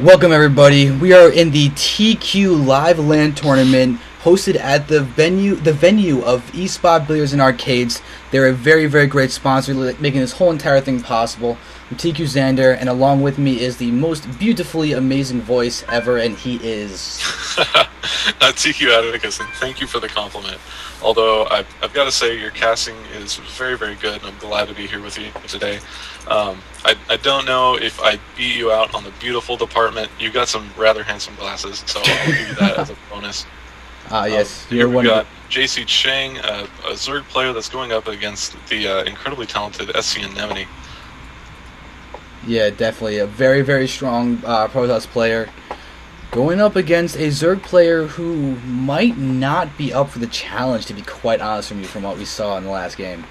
Welcome everybody. We are in the TQ Live LAN Tournament hosted at the venue of eSpot Billiards and Arcades. They're a very great sponsor making this whole entire thing possible. I'm tQzander, and along with me is the most beautifully amazing voice ever, and he is tQAtticus, and thank you for the compliment. Although I've got to say your casting is very good, and I'm glad to be here with you today. I don't know if I beat you out on the beautiful department. You got some rather handsome glasses, so I'll give you that as a bonus. Yes, here we got JChang, a Zerg player that's going up against the incredibly talented scAnemone. Yeah, definitely a very strong Protoss player going up against a Zerg player who might not be up for the challenge, to be quite honest with you, from what we saw in the last game.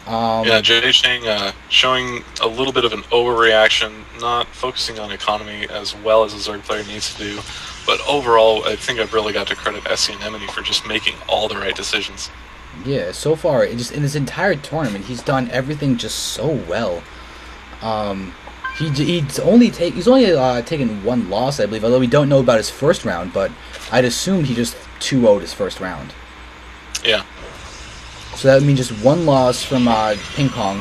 Yeah, JChang showing a little bit of an overreaction, not focusing on economy as well as a Zerg player needs to do. But overall, I think I've really got to credit scAnemone for just making all the right decisions. Yeah, so far, just in this entire tournament, he's done everything just so well. He's only taken one loss, I believe, although we don't know about his first round, but I'd assume he just 2-0'd his first round. Yeah. So that would mean just one loss from Ping Pong,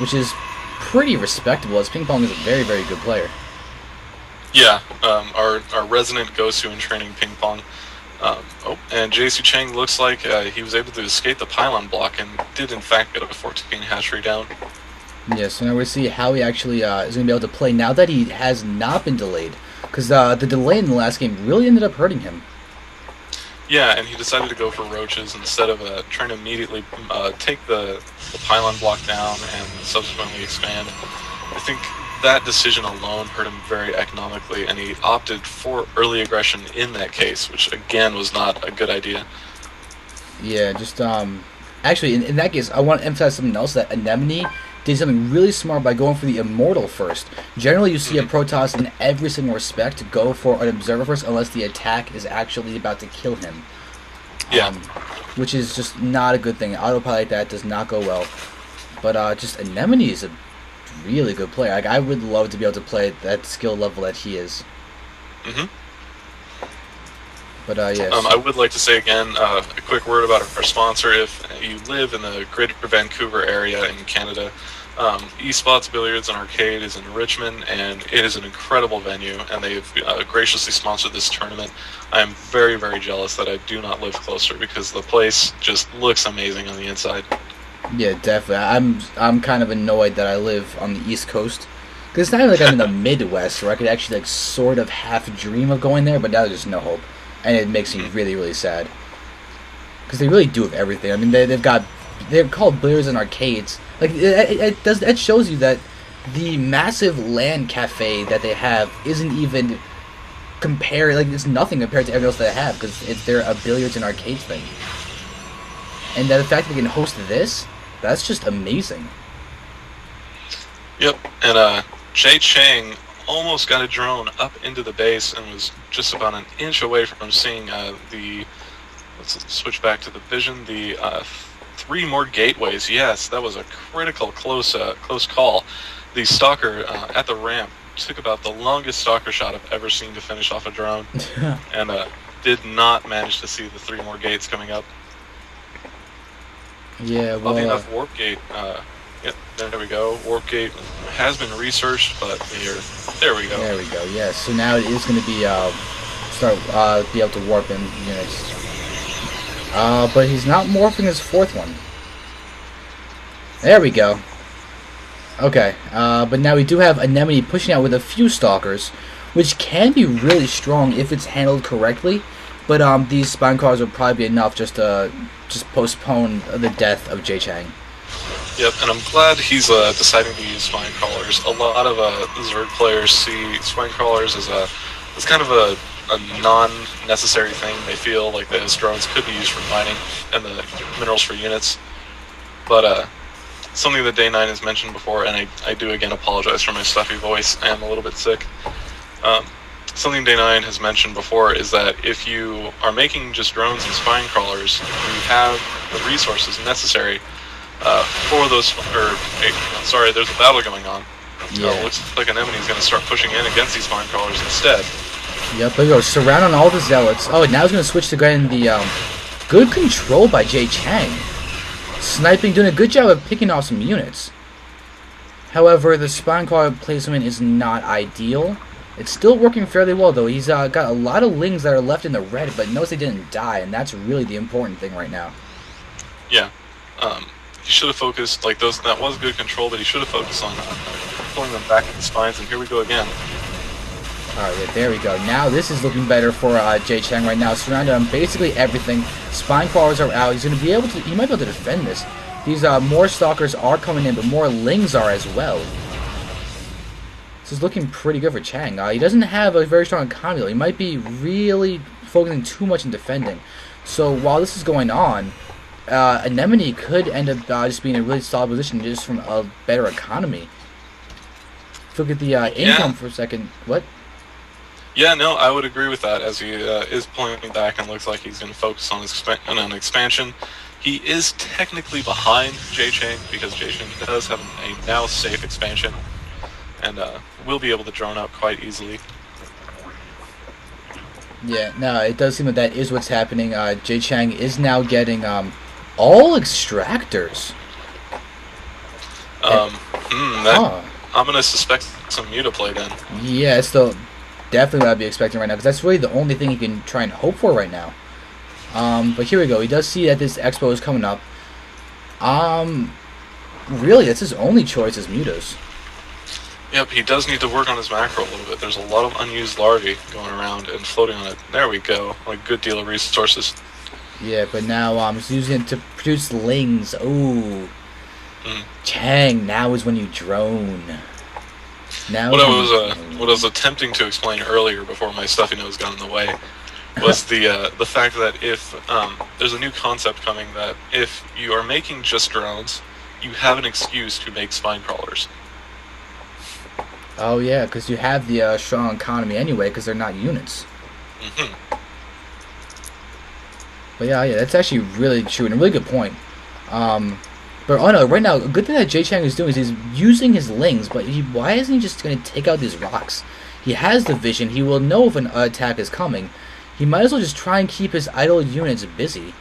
which is pretty respectable, as Ping Pong is a very good player. Yeah, our resident go-to in training, Ping Pong. And JCchang looks like he was able to escape the pylon block and did in fact get a 14 hatchery down. Yeah, so now we'll see how he actually is going to be able to play now that he has not been delayed, because the delay in the last game really ended up hurting him. Yeah, and he decided to go for roaches instead of trying to immediately take the pylon block down and subsequently expand. I think that decision alone hurt him very economically, and he opted for early aggression in that case, which again was not a good idea. Yeah, just actually in that case, I want to emphasize something else, that Anemone did something really smart by going for the Immortal first. Generally, you see a Protoss in every single respect go for an Observer first unless the attack is actually about to kill him. Yeah. Which is just not a good thing. Autopilot like that does not go well. But just Anemone is a really good player. Like, I would love to be able to play at that skill level that he is. But yes. I would like to say again a quick word about our sponsor. If you live in the Greater Vancouver area in Canada, eSpot's Billiards and Arcade is in Richmond, and it is an incredible venue, and they've graciously sponsored this tournament. I am very jealous that I do not live closer, because the place just looks amazing on the inside. Yeah, definitely. I'm kind of annoyed that I live on the East Coast, because it's not even like I'm in the Midwest where I could actually like sort of half dream of going there, but now there's just no hope, and it makes me really sad, because they really do have everything. I mean, they're called Billiards and Arcades. Like, it shows you that the massive LAN cafe that they have isn't even compared, like, it's nothing compared to everything else that they have, because they're a Billiards and Arcades thing. And the fact that they can host this, that's just amazing. Yep, and JChang almost got a drone up into the base and was just about an inch away from seeing let's switch back to the vision, the 3 more gateways. Yes, that was a critical close call. The stalker at the ramp took about the longest stalker shot I've ever seen to finish off a drone, and did not manage to see the 3 more gates coming up. Yeah, well, oddly enough, warp gate. Yep, there we go. Warp gate has been researched, but there we go. There we go. Yes. So now it is going to be be able to warp in units. But he's not morphing his 4th one. There we go. Okay. But now we do have Anemone pushing out with a few stalkers, which can be really strong if it's handled correctly. But these spine crawlers will probably be enough just to postpone the death of JChang. Yep, and I'm glad he's deciding to use spine crawlers. A lot of Zerg players see spine crawlers as kind of a non-necessary thing. They feel like those drones could be used for mining and the minerals for units. But something that Day 9 has mentioned before, and I do again apologize for my stuffy voice, I am a little bit sick. Something Day 9 has mentioned before is that if you are making just drones and spine crawlers, you have the resources necessary for those, there's a battle going on. Yeah. Looks like Anemone's going to start pushing in against these spine crawlers instead. Yep, there you go. Surround on all the zealots. Oh, now he's going to switch to getting the good control by JChang. Sniping, doing a good job of picking off some units. However, the spine crawler placement is not ideal. It's still working fairly well, though. He's got a lot of lings that are left in the red, but notice they didn't die, and that's really the important thing right now. Yeah. He should have focused, like, that was good control, but he should have focused on pulling them back into spines, and here we go again. Alright, yeah, there we go. Now this is looking better for JChang right now. Surrounded on basically everything. Spine crawlers are out. He's going to be able to, he might be able to defend this. These more stalkers are coming in, but more lings are as well. This is looking pretty good for Chang. He doesn't have a very strong economy, though. He might be really focusing too much in defending. So while this is going on, Anemone could end up just being in a really solid position just from a better economy. Look at the income for a second. What? Yeah, no, I would agree with that, as he is pulling back and looks like he's going to focus on his an expansion. He is technically behind JChang, because JChang does have a now safe expansion, and will be able to drone out quite easily. Yeah, no, it does seem that that is what's happening. JChang is now getting all extractors. I'm going to suspect some mutaplay then. Yeah, it's still definitely what I'd be expecting right now, because that's really the only thing he can try and hope for right now. But here we go. He does see that this expo is coming up. Really, that's his only choice is mutas. Yep, he does need to work on his macro a little bit. There's a lot of unused larvae going around and floating on it. There we go. Like, good deal of resources. Yeah, but now he's using it to produce lings. Ooh. Chang, now is when you drone. Now what I was attempting to explain earlier before my stuffy nose got in the way was the fact that if there's a new concept coming that if you are making just drones, you have an excuse to make spine crawlers. Oh yeah, because you have the strong economy anyway, because they're not units. But yeah, that's actually really true and a really good point. But oh no, right now, a good thing that JChang is doing is he's using his lings, but why isn't he just going to take out these rocks? He has the vision, he will know if an attack is coming. He might as well just try and keep his idle units busy.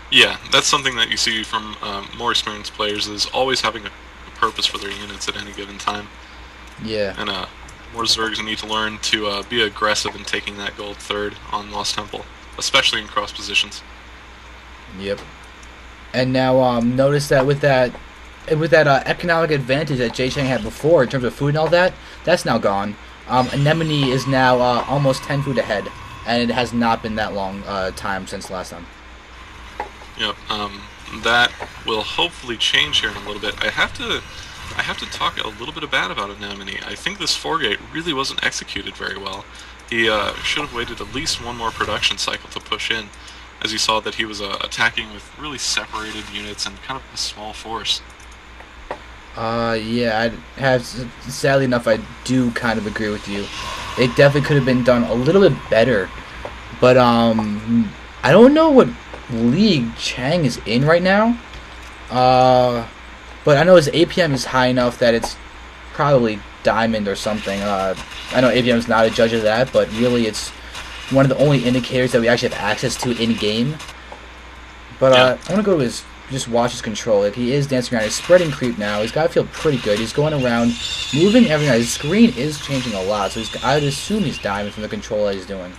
Yeah, that's something that you see from more experienced players, is always having a purpose for their units at any given time. Yeah. And more Zergs need to learn to be aggressive in taking that gold third on Lost Temple, especially in cross positions. Yep. And now notice that with that economic advantage that JChang had before in terms of food and all that, that's now gone. Anemone is now almost 10 food ahead, and it has not been that long time since last time. Yep. That will hopefully change here in a little bit. I have to talk a little bit bad about Anemone. I think this 4-gate really wasn't executed very well. He should have waited at least one more production cycle to push in, as you saw that he was attacking with really separated units and kind of a small force. Yeah, sadly enough, I do kind of agree with you. It definitely could have been done a little bit better, but I don't know what league Chang is in right now. But I know his APM is high enough that it's probably Diamond or something. I know APM is not a judge of that, but really it's one of the only indicators that we actually have access to in-game. But I want to go to just watch his control. Like, he is dancing around. He's spreading creep now. He's got to feel pretty good. He's going around, moving everything. His screen is changing a lot, so I would assume he's Diamond from the control that he's doing.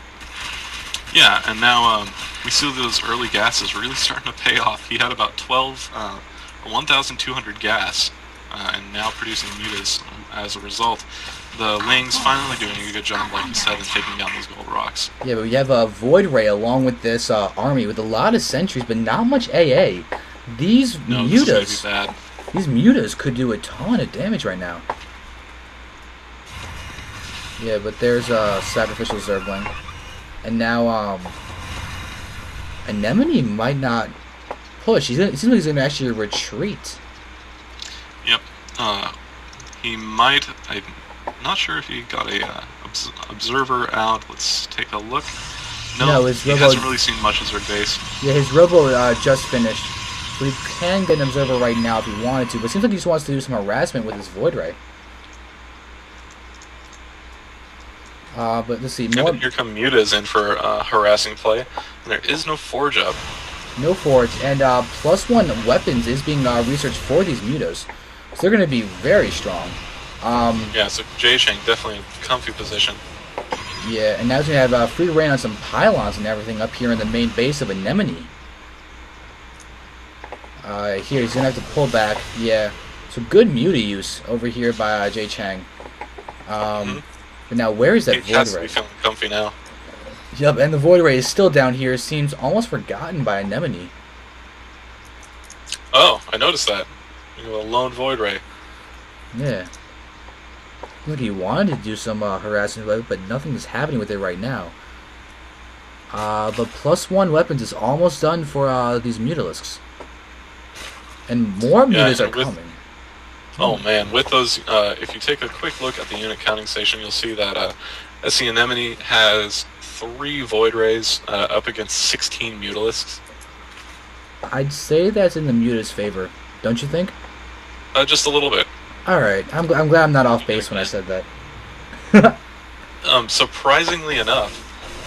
Yeah, and now we see those early gases really starting to pay off. He had about 1,200 gas, and now producing mutas as a result. The Ling's finally doing a good job, like you said, in taking down these gold rocks. Yeah, but we have a Void Ray along with this army with a lot of sentries, but not much AA. These mutas could do a ton of damage right now. Yeah, but there's a sacrificial Zergling. And now Anemone might not push. It seems like he's going to actually retreat. Yep. He might. I'm not sure if he got a observer out. Let's take a look. No, he hasn't really seen much of Zerg base. Yeah, his robo just finished. So he can get an observer right now if he wanted to, but it seems like he just wants to do some harassment with his Void Ray. But let's see. And More, then here come mutas in for harassing play. And there is no forge up. no forge. And +1 weapons is being researched for these mutas. So they're going to be very strong. Yeah, so JChang definitely in a comfy position. Yeah, and now he's going to have free reign on some pylons and everything up here in the main base of Anemone. Here, he's going to have to pull back. Yeah. So good muta use over here by JChang. But now where is that He has Void to be Ray? feeling comfy now. Yep, and the Void Ray is still down here. Seems almost forgotten by Anemone. Oh, I noticed that. You know, a lone void ray. Yeah. Look, he wanted to do some harassment with it, but nothing is happening with it right now. But +1 weapons is almost done for these Mutalisks. And more mutas are coming. Oh man, with those, if you take a quick look at the unit counting station, you'll see that scAnemone has 3 Void Rays up against 16 Mutalisks. I'd say that's in the Muta's favor, don't you think? Just a little bit. Alright, I'm glad I'm not off base when I said that. Surprisingly enough,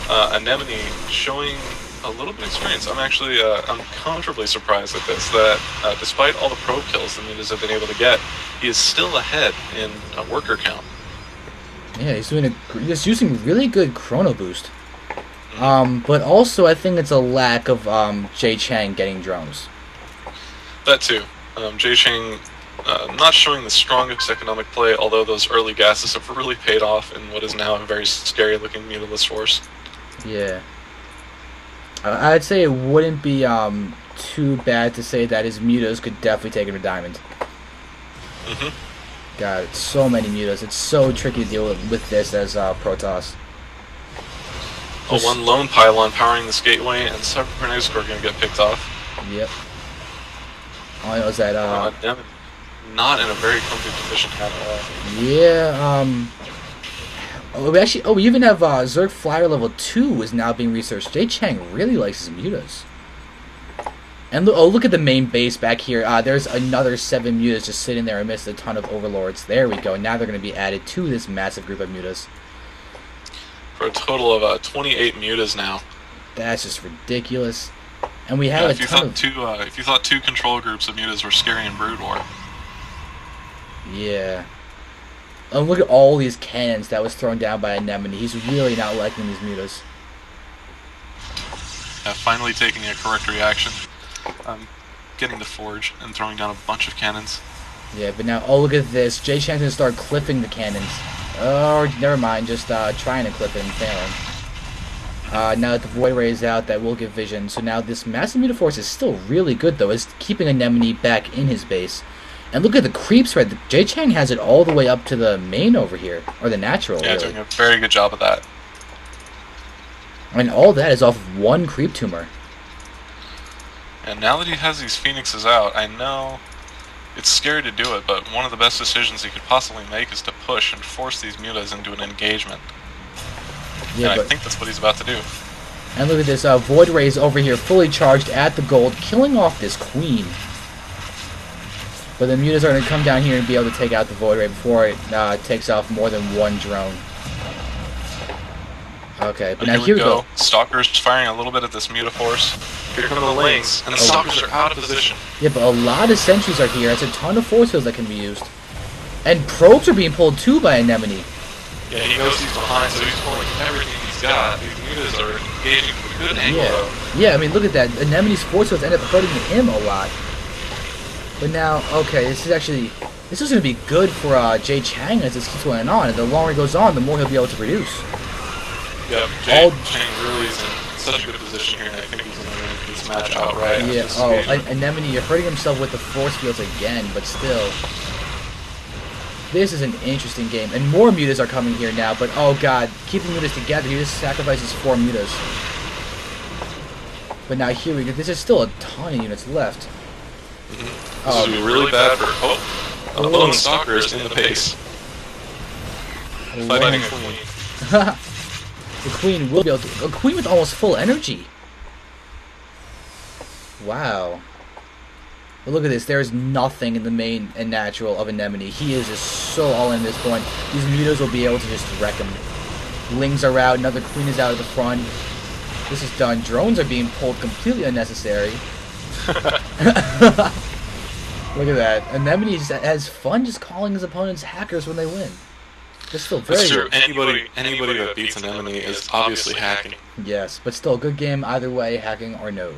Anemone showing a little bit of experience. I'm actually uncomfortably surprised at this, that despite all the probe kills the Mutas have been able to get, he is still ahead in worker count. Yeah, he's using really good chrono boost. But also I think it's a lack of JChang getting drones. That too. JChang not showing the strongest economic play, although those early gases have really paid off in what is now a very scary-looking mutalist force. Yeah. I'd say it wouldn't be too bad to say that his mutas could definitely take him to diamond. God, it's so many mutas. It's so tricky to deal with this as Protoss. One lone pylon powering this gateway, and cybernetics are going to get picked off. Yep. All I know is that not in a very comfy position at all. Yeah. We even have Zerg Flyer level 2 is now being researched. JChang really likes his mutas. And look at the main base back here. There's another 7 mutas just sitting there amidst a ton of overlords. There we go. Now they're going to be added to this massive group of mutas. For a total of 28 mutas now. That's just ridiculous. And we have a ton of... if you thought 2 control groups of mutas were scary in Brood War. Yeah. And look at all these cannons that was thrown down by Anemone. He's really not liking these mutas. Finally taking a correct reaction. Getting the forge and throwing down a bunch of cannons. Yeah, but now, look at this. JChang's going to start clipping the cannons. Oh, never mind. Just trying to clip it and failing. Now that the Void Ray is out, that will give vision. So now this massive muta force is still really good, though. It's keeping Anemone back in his base. And look at the creep spread. JChang has it all the way up to the main over here. Or the natural, Yeah, really. doing a very good job of that. And all that is off of 1 creep tumor. And now that he has these phoenixes out, I know it's scary to do it, but one of the best decisions he could possibly make is to push and force these mutas into an engagement. Yeah, and I think that's what he's about to do. And look at this, Void Rays over here, fully charged at the gold, killing off this queen. But the mutas are going to come down here and be able to take out the Void Ray before it takes off more than 1 drone. Okay, but now here we go. Stalkers firing a little bit at this muta force. Here come the lanes, and the stalkers are out of position. Yeah, but a lot of sentries are here. It's a ton of force fields that can be used. And probes are being pulled too by Anemone. Yeah, he knows he's behind, so he's pulling everything he's got. These mutas are engaging with a good angle, though. Yeah, I mean, look at that. Anemone's force fields end up hurting him a lot. But now, okay, this is going to be good for JChang as this keeps going on. And the longer it goes on, the more he'll be able to produce. Yep, JChang really is in such a good position here, and I think he's going to win this match outright. Yeah, Anemone, you're hurting himself with the force fields again, but still. This is an interesting game. And more mutas are coming here now, but oh god, keeping mutas together, he just sacrifices 4 mutas. But now here we go. There's still a ton of units left. This would be really bad for lone stalkers in the base. Fighting a queen. The queen will be able to... A queen with almost full energy. Wow. But look at this. There is nothing in the main and natural of Anemone. He is just so all in at this point. These mutas will be able to just wreck him. Lings are out. Another queen is out at the front. This is done. Drones are being pulled completely unnecessary. Look at that. Anemone just has fun just calling his opponents hackers when they win. They're still very That's true. good. Anybody that beats Anemone is obviously hacking. Yes, but still, good game either way, hacking or no.